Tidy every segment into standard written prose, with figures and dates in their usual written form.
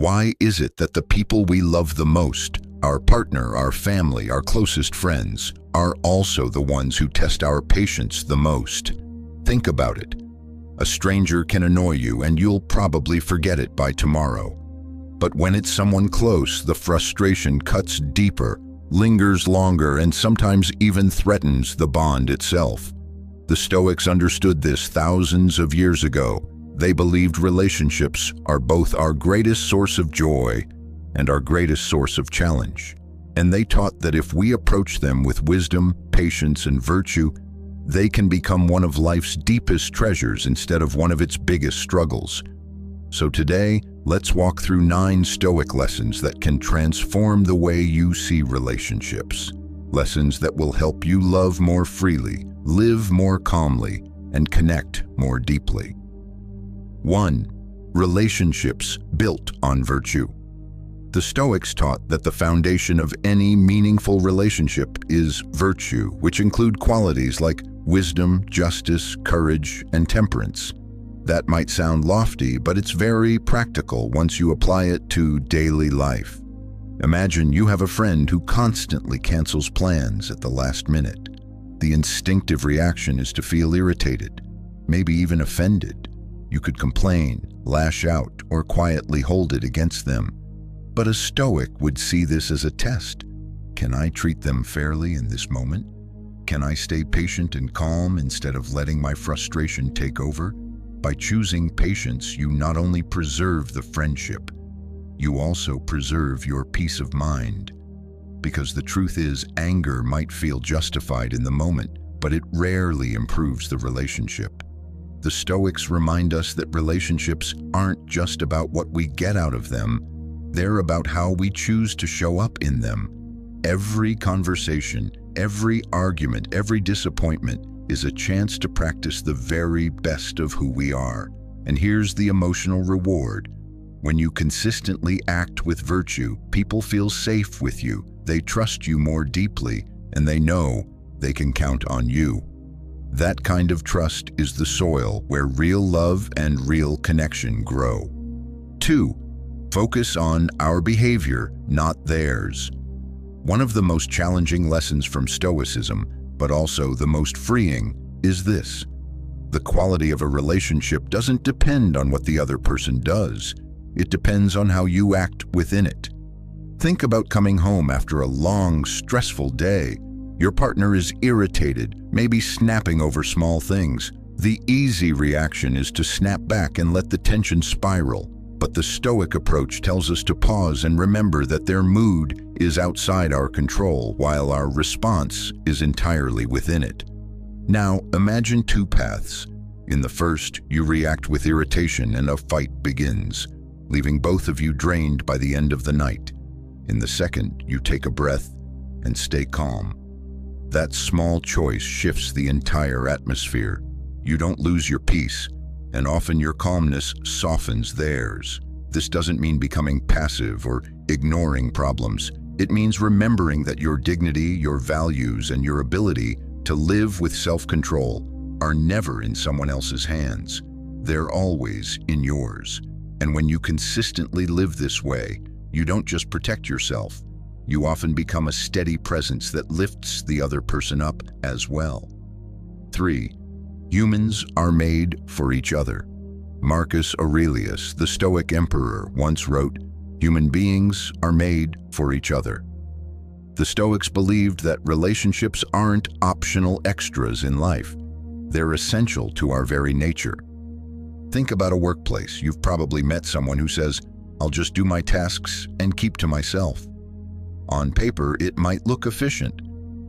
Why is it that the people we love the most, our partner, our family, our closest friends, are also the ones who test our patience the most? Think about it. A stranger can annoy you and you'll probably forget it by tomorrow. But when it's someone close, the frustration cuts deeper, lingers longer, and sometimes even threatens the bond itself. The Stoics understood this thousands of years ago. They believed relationships are both our greatest source of joy and our greatest source of challenge. And they taught that if we approach them with wisdom, patience, and virtue, they can become one of life's deepest treasures instead of one of its biggest struggles. So today, let's walk through 9 Stoic lessons that can transform the way you see relationships. Lessons that will help you love more freely, live more calmly, and connect more deeply. 1. Relationships built on virtue. The Stoics taught that the foundation of any meaningful relationship is virtue, which include qualities like wisdom, justice, courage, and temperance. That might sound lofty, but it's very practical once you apply it to daily life. Imagine you have a friend who constantly cancels plans at the last minute. The instinctive reaction is to feel irritated, maybe even offended. You could complain, lash out, or quietly hold it against them. But a Stoic would see this as a test. Can I treat them fairly in this moment? Can I stay patient and calm instead of letting my frustration take over? By choosing patience, you not only preserve the friendship, you also preserve your peace of mind. Because the truth is, anger might feel justified in the moment, but it rarely improves the relationship. The Stoics remind us that relationships aren't just about what we get out of them, they're about how we choose to show up in them. Every conversation, every argument, every disappointment is a chance to practice the very best of who we are. And here's the emotional reward. When you consistently act with virtue, people feel safe with you, they trust you more deeply, and they know they can count on you. That kind of trust is the soil where real love and real connection grow. 2. Focus on our behavior, not theirs. One of the most challenging lessons from Stoicism, but also the most freeing, is this. The quality of a relationship doesn't depend on what the other person does. It depends on how you act within it. Think about coming home after a long, stressful day. Your partner is irritated, maybe snapping over small things. The easy reaction is to snap back and let the tension spiral. But the Stoic approach tells us to pause and remember that their mood is outside our control, while our response is entirely within it. Now, imagine 2 paths. In the first, you react with irritation and a fight begins, leaving both of you drained by the end of the night. In the second, you take a breath and stay calm. That small choice shifts the entire atmosphere. You don't lose your peace, and often your calmness softens theirs. This doesn't mean becoming passive or ignoring problems. It means remembering that your dignity, your values, and your ability to live with self-control are never in someone else's hands. They're always in yours. And when you consistently live this way, you don't just protect yourself. You often become a steady presence that lifts the other person up as well. 3. Humans are made for each other. Marcus Aurelius, the Stoic emperor, once wrote, "Human beings are made for each other." The Stoics believed that relationships aren't optional extras in life. They're essential to our very nature. Think about a workplace. You've probably met someone who says, "I'll just do my tasks and keep to myself." On paper, it might look efficient,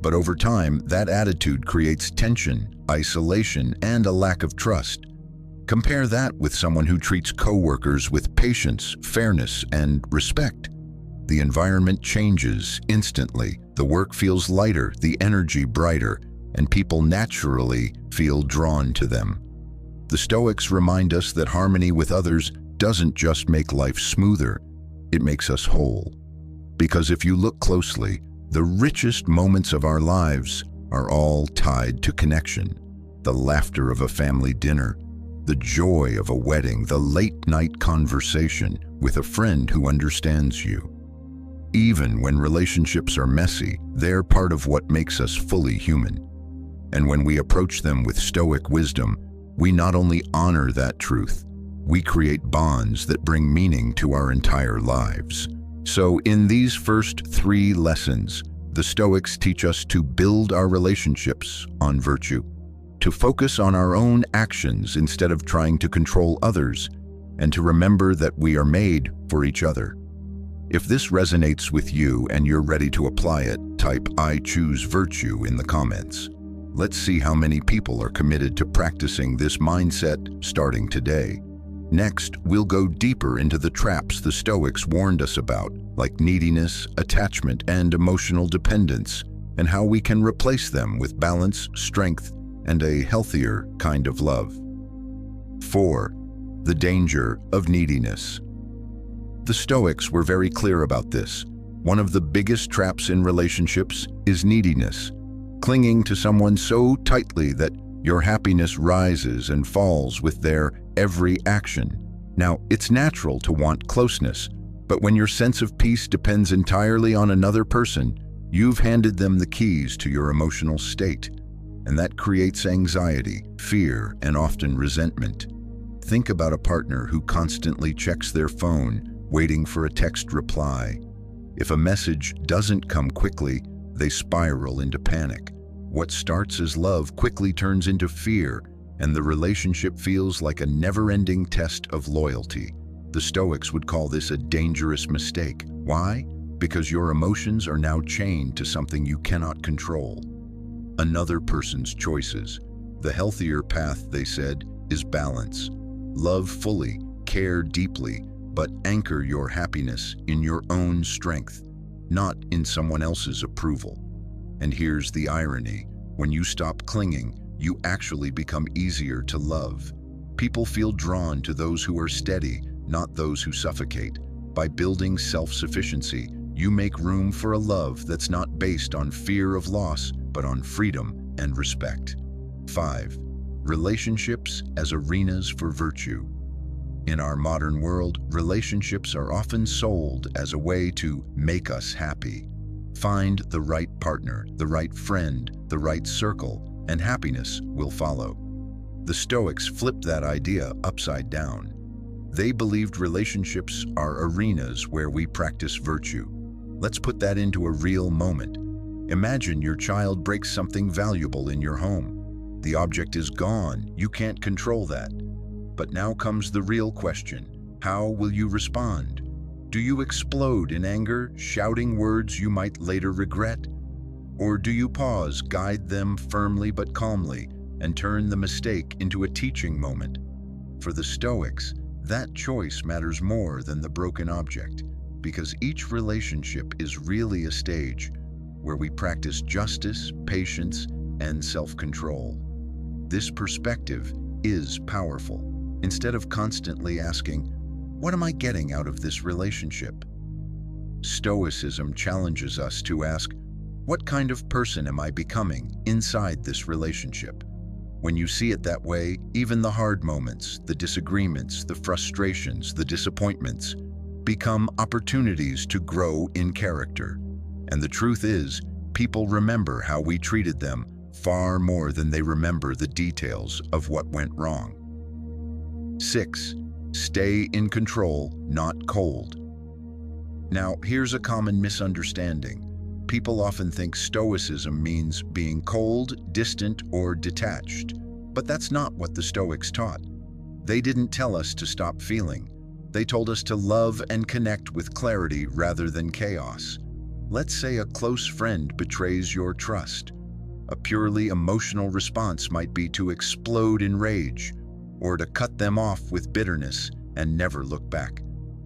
but over time, that attitude creates tension, isolation, and a lack of trust. Compare that with someone who treats coworkers with patience, fairness, and respect. The environment changes instantly. The work feels lighter, the energy brighter, and people naturally feel drawn to them. The Stoics remind us that harmony with others doesn't just make life smoother, it makes us whole. Because if you look closely, the richest moments of our lives are all tied to connection. The laughter of a family dinner, The joy of a wedding, the late-night conversation with a friend who understands you. Even when relationships are messy, they're part of what makes us fully human. And when we approach them with Stoic wisdom, we not only honor that truth, we create bonds that bring meaning to our entire lives. So in these first 3 lessons, the Stoics teach us to build our relationships on virtue, to focus on our own actions instead of trying to control others, and to remember that we are made for each other. If this resonates with you and you're ready to apply it, type "I choose virtue" in the comments. Let's see how many people are committed to practicing this mindset starting today. Next, we'll go deeper into the traps the Stoics warned us about, like neediness, attachment, and emotional dependence, and how we can replace them with balance, strength, and a healthier kind of love. 4. The danger of neediness. The Stoics were very clear about this. One of the biggest traps in relationships is neediness, clinging to someone so tightly that your happiness rises and falls with their every action. Now, it's natural to want closeness, but when your sense of peace depends entirely on another person, you've handed them the keys to your emotional state, and that creates anxiety, fear, and often resentment. Think about a partner who constantly checks their phone, waiting for a text reply. If a message doesn't come quickly, they spiral into panic. What starts as love quickly turns into fear, and the relationship feels like a never-ending test of loyalty. The Stoics would call this a dangerous mistake. Why? Because your emotions are now chained to something you cannot control. Another person's choices. The healthier path, they said, is balance. Love fully, care deeply, but anchor your happiness in your own strength, not in someone else's approval. And here's the irony. When you stop clinging, you actually become easier to love. People feel drawn to those who are steady, not those who suffocate. By building self-sufficiency, you make room for a love that's not based on fear of loss, but on freedom and respect. 5. Relationships as arenas for virtue. In our modern world, relationships are often sold as a way to make us happy. Find the right partner, the right friend, the right circle, and happiness will follow. The Stoics flipped that idea upside down. They believed relationships are arenas where we practice virtue. Let's put that into a real moment. Imagine your child breaks something valuable in your home. The object is gone. You can't control that. But now comes the real question. How will you respond? Do you explode in anger, shouting words you might later regret? Or do you pause, guide them firmly but calmly, and turn the mistake into a teaching moment? For the Stoics, that choice matters more than the broken object, because each relationship is really a stage where we practice justice, patience, and self-control. This perspective is powerful. Instead of constantly asking, "What am I getting out of this relationship?" Stoicism challenges us to ask, "What kind of person am I becoming inside this relationship?" When you see it that way, even the hard moments, the disagreements, the frustrations, the disappointments, become opportunities to grow in character. And the truth is, people remember how we treated them far more than they remember the details of what went wrong. 6. Stay in control, not cold. Now, here's a common misunderstanding. People often think Stoicism means being cold, distant, or detached. But that's not what the Stoics taught. They didn't tell us to stop feeling. They told us to love and connect with clarity rather than chaos. Let's say a close friend betrays your trust. A purely emotional response might be to explode in rage, or to cut them off with bitterness and never look back.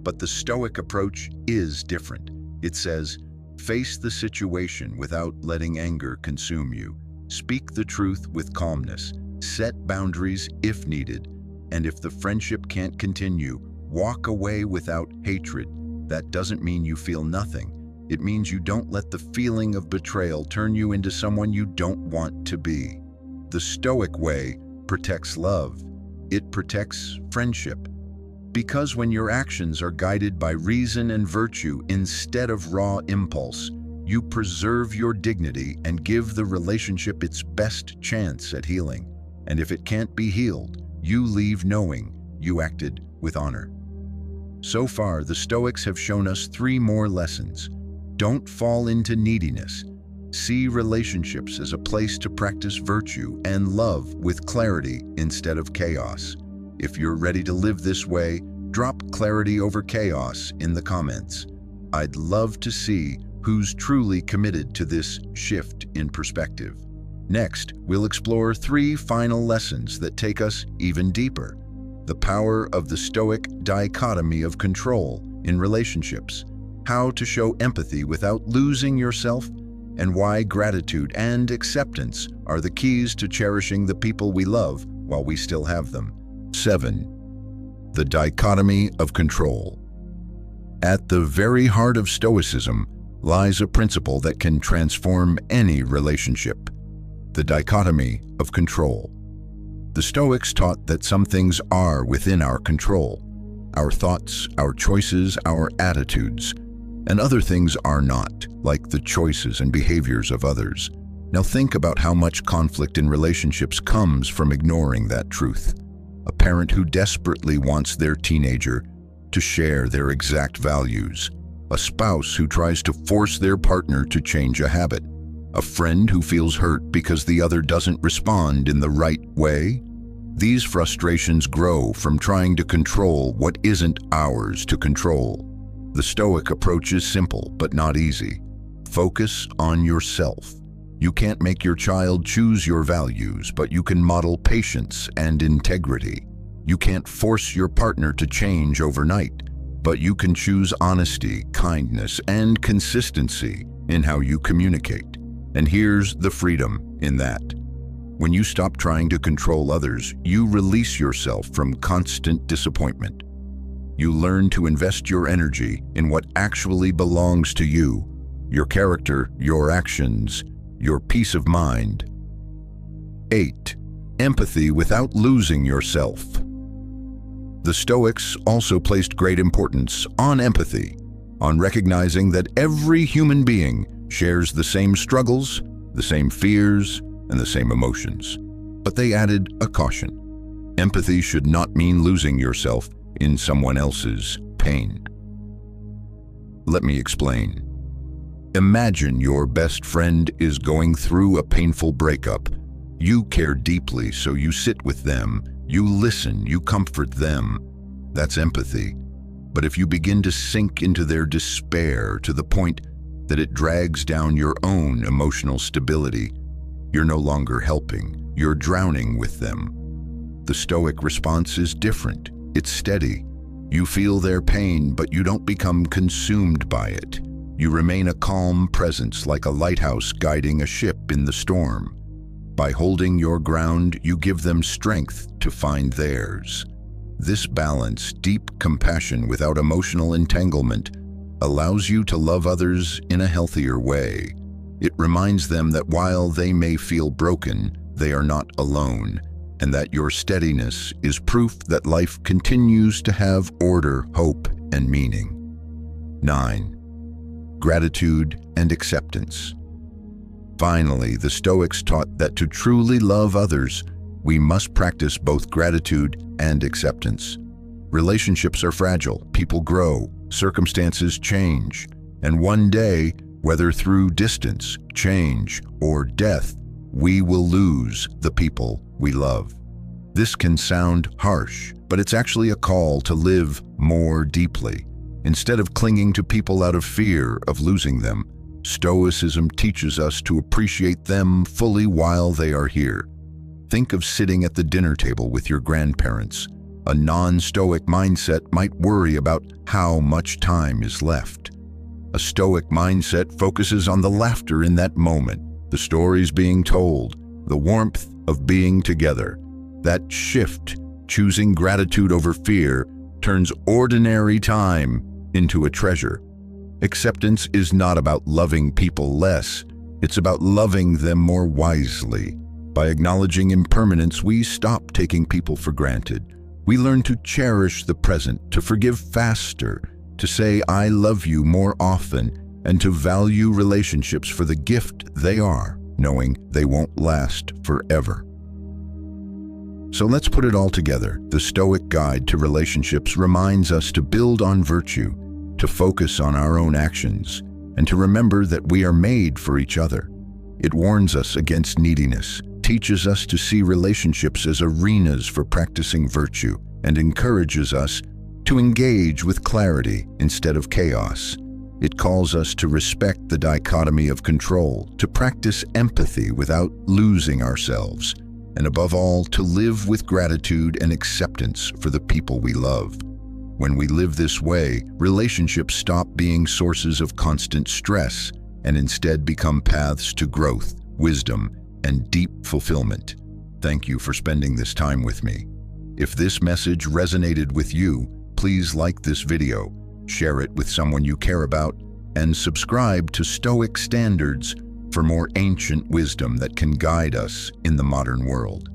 But the Stoic approach is different. It says, face the situation without letting anger consume you. Speak the truth with calmness. Set boundaries if needed. And if the friendship can't continue, walk away without hatred. That doesn't mean you feel nothing. It means you don't let the feeling of betrayal turn you into someone you don't want to be. The Stoic way protects love. It protects friendship. Because when your actions are guided by reason and virtue instead of raw impulse, you preserve your dignity and give the relationship its best chance at healing. And if it can't be healed, you leave knowing you acted with honor. So far, the Stoics have shown us 3 more lessons. Don't fall into neediness. See relationships as a place to practice virtue and love with clarity instead of chaos. If you're ready to live this way, drop clarity over chaos in the comments. I'd love to see who's truly committed to this shift in perspective. Next, we'll explore 3 final lessons that take us even deeper. The power of the Stoic dichotomy of control in relationships, how to show empathy without losing yourself, and why gratitude and acceptance are the keys to cherishing the people we love while we still have them. 7. The dichotomy of control. At the very heart of Stoicism lies a principle that can transform any relationship: the dichotomy of control. The Stoics taught that some things are within our control: our thoughts, our choices, our attitudes, and other things are not, like the choices and behaviors of others. Now think about how much conflict in relationships comes from ignoring that truth. A parent who desperately wants their teenager to share their exact values. A spouse who tries to force their partner to change a habit. A friend who feels hurt because the other doesn't respond in the right way. These frustrations grow from trying to control what isn't ours to control. The Stoic approach is simple but not easy. Focus on yourself. You can't make your child choose your values, but you can model patience and integrity. You can't force your partner to change overnight, but you can choose honesty, kindness, and consistency in how you communicate. And here's the freedom in that. When you stop trying to control others, you release yourself from constant disappointment. You learn to invest your energy in what actually belongs to you: your character, your actions, your peace of mind. 8. Empathy without losing yourself. The Stoics also placed great importance on empathy, on recognizing that every human being shares the same struggles, the same fears, and the same emotions. But they added a caution. Empathy should not mean losing yourself in someone else's pain. Let me explain. Imagine your best friend is going through a painful breakup. You care deeply, so you sit with them, you listen, you comfort them. That's empathy. But if you begin to sink into their despair to the point that it drags down your own emotional stability, you're no longer helping, you're drowning with them. The Stoic response is different. It's steady. You feel their pain, but you don't become consumed by it. You remain a calm presence, like a lighthouse guiding a ship in the storm. By holding your ground, you give them strength to find theirs. This balance, deep compassion without emotional entanglement, allows you to love others in a healthier way. It reminds them that while they may feel broken, they are not alone, and that your steadiness is proof that life continues to have order, hope, and meaning. 9. Gratitude and acceptance. Finally, the Stoics taught that to truly love others, we must practice both gratitude and acceptance. Relationships are fragile, people grow, circumstances change, and one day, whether through distance, change, or death, we will lose the people we love. This can sound harsh, but it's actually a call to live more deeply. Instead of clinging to people out of fear of losing them, Stoicism teaches us to appreciate them fully while they are here. Think of sitting at the dinner table with your grandparents. A non-Stoic mindset might worry about how much time is left. A Stoic mindset focuses on the laughter in that moment, the stories being told, the warmth of being together. That shift, choosing gratitude over fear, turns ordinary time into a treasure. Acceptance is not about loving people less, it's about loving them more wisely. By acknowledging impermanence, we stop taking people for granted. We learn to cherish the present, to forgive faster, to say "I love you" more often, and to value relationships for the gift they are, knowing they won't last forever. So let's put it all together. The Stoic Guide to Relationships reminds us to build on virtue, to focus on our own actions, and to remember that we are made for each other. It warns us against neediness, teaches us to see relationships as arenas for practicing virtue, and encourages us to engage with clarity instead of chaos. It calls us to respect the dichotomy of control, to practice empathy without losing ourselves, and above all, to live with gratitude and acceptance for the people we love. When we live this way, relationships stop being sources of constant stress and instead become paths to growth, wisdom, and deep fulfillment. Thank you for spending this time with me. If this message resonated with you, please like this video, share it with someone you care about, and subscribe to Stoic Standards for more ancient wisdom that can guide us in the modern world.